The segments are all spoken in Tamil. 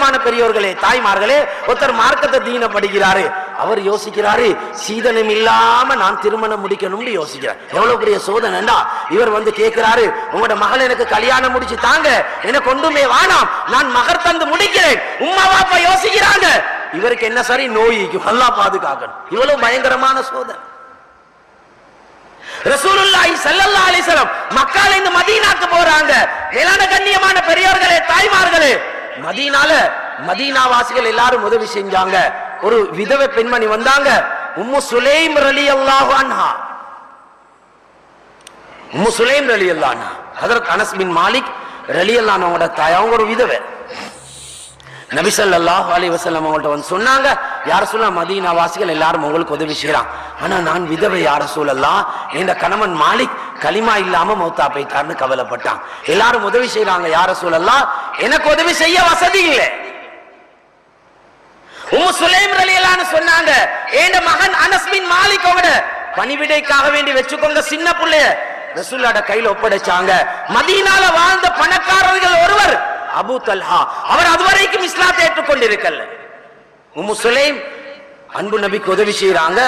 கண்ணியமான பெரியோர்களே, தாய்மார்களே, ஒருத்தர் மார்க்கத்தை தீன படிக்கிறாரு. அவர் யோசிக்கிறாரு, சீதனம் இல்லாம நான் திருமணம் முடிக்கணும்னு யோசிக்கிறார். எவ்வளவு பெரிய சோதனைண்டா, இவர் வந்து கேட்கிறாரு, உங்களோட மகள் எனக்கு கல்யாணம் முடிச்சு தாங்க, எனக்கு ஒன்றுமே வேணாம், நான் மகர் தந்து முடிக்கிறேன். உம்மா பாப்பா யோசிக்கிறாங்க, இவருக்கு என்ன சரி நோய்க்கு அல்லாஹ் பாதுகாக்கணும். இவ்வளவு பயங்கரமான சோதனை. ரசூலுல்லாஹி ஸல்லல்லாஹு அலைஹி வஸல்லம் மக்கால இருந்து மதீனாக்கு போறாங்க. மேலான கண்ணியமான பெரியோர்களே, தாய்மார்களே, மதீனாவாசிகள் எல்லாரும் உதவி செஞ்சாங்க. ஒரு விதவை பெண்மணி வந்தாங்க, உம்மு சுலைம் ரலியல்லாஹு அன்ஹா. உம்மு சுலைம் ரலியல்லாஹு அன்ஹா ஹஜ்ரத் அனஸ் பின் மாலிக் ரலியல்லாஹு அன்ஹுவோட தாய். அவங்க ஒரு விதவை. நபி ஸல்லல்லாஹு அலைஹி வஸல்லம் அவங்கள்ட்ட வந்து சொன்னாங்க, யா ரசூலல்லாஹ், மதீனா வாசிகள் எல்லாரும் உங்களுக்கு உதவி செய்யறாங்க, ஆனா நான் விதவை யா ரசூலல்லாஹ், என்ற கணவன் மாலிக் கலிமா இல்லாம மௌத்தா போயிட்டார்னு கவலைப்பட்டான். எல்லாரும் உதவி செய்யறாங்க யா ரசூலல்லாஹ், எனக்கு உதவி செய்ய வசதி இல்லை. உம்மு சுலைம் ரலியல்லாஹு அன்ஹா சொன்னாங்க, என் மகன் அனஸ் பின் மாலிக்கோட பணிவிடைக்காக வேண்டி வச்சுக்கோங்க, சின்ன புள்ளைய ரசூலுல்லாஹ்ட கையில ஒப்படைச்சாங்க. மதீனால வாழ்ந்த பணக்காரர்கள் ஒருவர் அபூ தல்ஹா, அவர் அதுவரைக்கும் இஸ்லாத்தை ஏற்றுக்கொண்டிருக்கல. உம்மு சுலைம் அன்பு நபிக்கு உதவி செய்யறாங்க.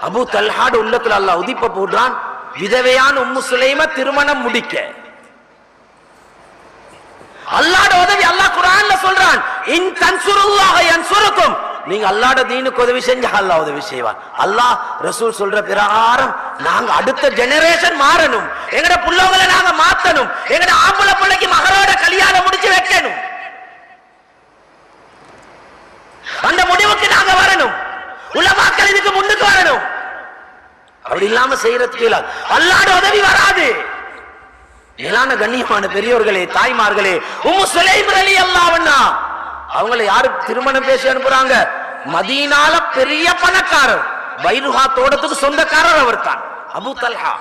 அபூ தல்ஹாட உள்ளத்துல அல்லாஹ் உதிப்ப போடுறான், விதவையான உம்மு சுலைம திருமணம் முடிக்க. அல்லாஹ்ட உதவி அல்லாஹ் குர்ஆன்ல சொல்றான், இன் தன்சுருல்லாஹ யன்சுருக்கும், நீங்க அல்லாஹ்ட தீனுக்கு உதவி செஞ்சா அல்லாஹ் உதவி செய்வான். அல்லாஹ் ரசூல் சொல்ற பிரகாரம் நாங்க அடுத்த ஜெனரேஷன் மாறணும், எங்கட புள்ளவங்களை நாங்க மாத்தணும், எங்கட ஆம்பளை பிள்ளைக்கு மகளோட கல்யாணம் முடிச்சு வைக்கணும். அந்த முடிவுக்கு நாங்க வரணும். உலமாக்கள் இதுக்கு முன்னுக்கு வரணும். அப்படி இல்லாம செய்யறதுக்கு அல்லாஹ்ட உதவி வராது. மேலான கண்ணியமான பெரியோர்களே, தாய்மார்களே, உம்மு சுலைம் ரலியல்லாஹு அன்ஹா அவங்களை யாரு திருமணம் பேசி அனுப்புறாங்க? மதீனால பெரிய பணக்காரர், பைருஹா தோட்டத்துக்கு சொந்தக்காரர் அவர் தான் அபூ தல்ஹா.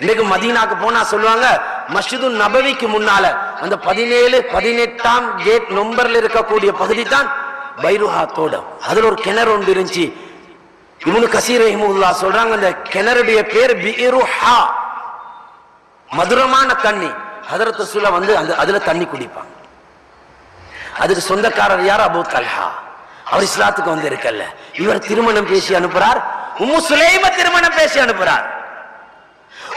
இன்னைக்கு மதீனாக்கு போனா சொல்லுவாங்க, மஸ்ஜிது நபவிக்கு முன்னால அந்த 17-18 கேட் நம்பர்ல இருக்கக்கூடிய பகுதி தான் பைருஹா தோட்டம். அதுல ஒரு கிணறு ஒன்று இருந்துச்சு. இப்னு கஸீர் ரஹிமஹுல்லாஹ் சொல்றாங்க, அந்த கிணறுடைய பேர் பிஇருஹா, மதுரமான தண்ணி. ஹஜ்ரத் ரசூலுல்லாஹ் வந்து அதுல தண்ணி குடிப்பாங்க. அதுக்கு சொந்தக்காரர் யார்? Abu Talha. அவர் இஸ்லாத்துக்கு வந்து இருக்கல்ல. இவர் திருமணம் பேசி அனுப்புறார். உம்மு சுலைம திருமணம் பேசி அனுப்புறார்.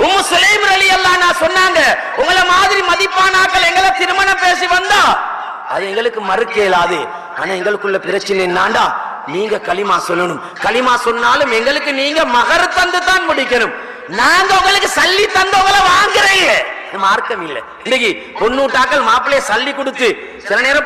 உம்மு சுலைம் ரலியல்லாஹு அன்ஹா சொன்னாங்க, உங்கள மாதிரி மதிப்பானாக்கள் எங்களை திருமணம் பேசி வந்தா அது எங்களுக்கு மறுக்க இயலாது. ஆனா எங்களுக்குள்ள பிரச்சனை என்னண்டா, நீங்க களிமா சொல்லணும். களிமா சொன்னாலும் எங்களுக்கு நீங்க மகர் தந்து தான் முடிக்கணும். நாங்க உங்களுக்கு சல்லி தந்தவங்கள வாங்குறீங்க, மார்க்கம் இல்லை. இன்னைக்கு பொண்ணூட்டாக்கள் மாப்பிள்ளைய சல்லி கொடுத்து சில நேரம்